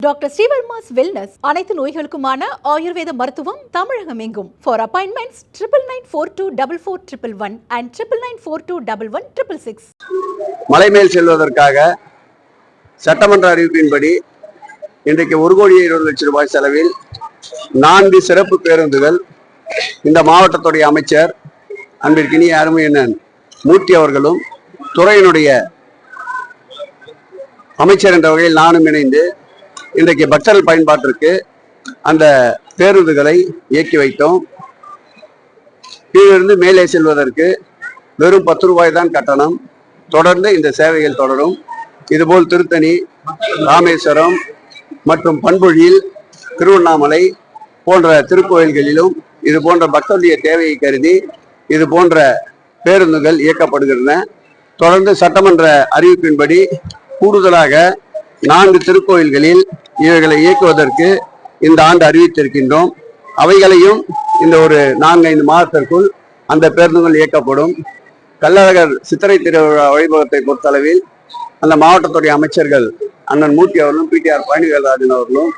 Doctor Srivarma's wellness அனைத்து நோய்களுக்குமான ஆயுர்வேத மருத்துவம் தமிழகம் எங்கும். For appointments 99424411 and 99421166. மலைமேல் செல்வதற்காக சட்டமன்ற அறிவிப்பின்படி இன்றைக்கு 1,20,00,000 ரூபாய் செலவில் 4 சிறப்பு பேருந்துகள் இந்த மாவட்டத்துடைய அமைச்சர் அன்பிற்கினிய அருமையண்ணன் மூர்த்தி அவர்களும் துறையினுடைய அமைச்சர் என்ற வகையில் நானும் இணைந்து இன்றைக்கு பக்தர்கள் பயன்பாட்டிற்கு அந்த பேருந்துகளை இயக்கி வைத்தோம். கீழிருந்து மேலே செல்வதற்கு வெறும் 10 ரூபாய் தான் கட்டணம். தொடர்ந்து இந்த சேவைகள் தொடரும். இதுபோல் திருத்தணி, ராமேஸ்வரம் மற்றும் பண்பொழியில், திருவண்ணாமலை போன்ற திருக்கோயில்களிலும் இது போன்ற பக்தருடைய தேவையை கருதி இது போன்ற பேருந்துகள் இயக்கப்படுகின்றன. தொடர்ந்து சட்டமன்ற அறிவிப்பின்படி கூடுதலாக 4 திருக்கோயில்களில் இவைகளை இயக்குவதற்கு இந்த ஆண்டு அறிவித்திருக்கின்றோம். அவைகளையும் இந்த ஒரு 4-5 மாதத்திற்குள் அந்த பேருந்துகள் இயக்கப்படும். கள்ளழகர் சித்திரை திருவிழா வைபவத்தை பொறுத்தளவில் அந்த மாவட்டத்துடைய அமைச்சர்கள் அண்ணன் மூர்த்தி அவர்களும் பிடிஆர் பழனிவேல்ராஜன் அவர்களும்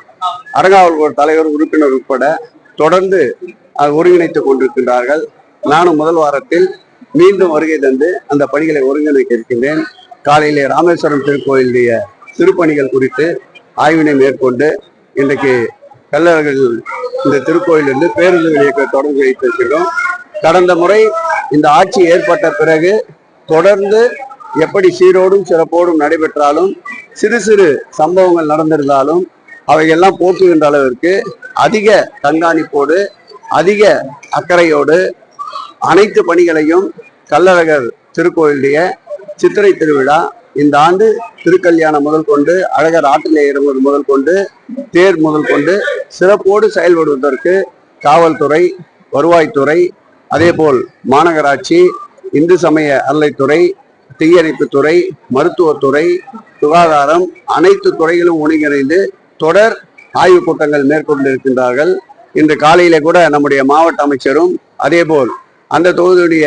அரங்காவல்கோர் தலைவர் உறுப்பினர் உட்பட தொடர்ந்து ஒருங்கிணைத்துக் கொண்டிருக்கின்றார்கள். நானும் முதல் வாரத்தில் மீண்டும் வருகை தந்து அந்த பணிகளை ஒருங்கிணைக்க இருக்கின்றேன். காலையிலே ராமேஸ்வரம் திருக்கோயிலுடைய திருப்பணிகள் குறித்து ஆய்வினை மேற்கொண்டு இன்றைக்கு கள்ளழகர் இந்த திருக்கோயிலிருந்து பேருந்துகள் இயக்க தொடர்ந்து வைத்திருக்கிறோம். கடந்த முறை இந்த ஆட்சி ஏற்பட்ட பிறகு தொடர்ந்து எப்படி சீரோடும் சிறப்போடும் நடைபெற்றாலும் சிறு சிறு சம்பவங்கள் நடந்திருந்தாலும் அவையெல்லாம் போக்குகின்ற அளவிற்கு அதிக கண்காணிப்போடு அதிக அக்கறையோடு அனைத்து பணிகளையும் கள்ளழகர் திருக்கோயிலுடைய சித்திரை திருவிழா இந்த ஆண்டு திருக்கல்யாணம் முதல் கொண்டு அழகர் ஆற்றிலே இறங்குவது முதல் கொண்டு தேர் முதல் கொண்டு சிறப்போடு செயல்படுவதற்கு காவல்துறை, வருவாய்த்துறை, அதேபோல் மாநகராட்சி, இந்து சமய அறநிலைத்துறை, தீயணைப்புத்துறை, மருத்துவத்துறை, சுகாதாரம் அனைத்து துறைகளும் ஒருங்கிணைந்து தொடர் ஆய்வுக் கூட்டங்கள் மேற்கொண்டிருக்கின்றார்கள். இன்று காலையிலே கூட நம்முடைய மாவட்ட அமைச்சரும் அதேபோல் அந்த தொகுதியுடைய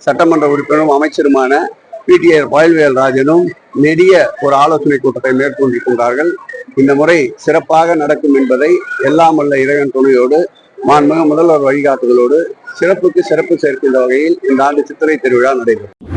சட்டமன்ற உறுப்பினரும் அமைச்சருமான பிடிஆர் பழனிவேல்ராஜனும் நெடிய ஒரு ஆலோசனை கூட்டத்தை மேற்கொண்டிருக்கின்றார்கள். இந்த முறை சிறப்பாக நடக்கும் என்பதை எல்லாம் வல்ல இறைவன் துணையோடு மாண்புமிகு முதல்வர் வழிகாட்டுதலோடு சிறப்புக்கு சிறப்பு சேர்க்கின்ற வகையில் இந்த ஆண்டு சித்திரை திருவிழா நடைபெறும்.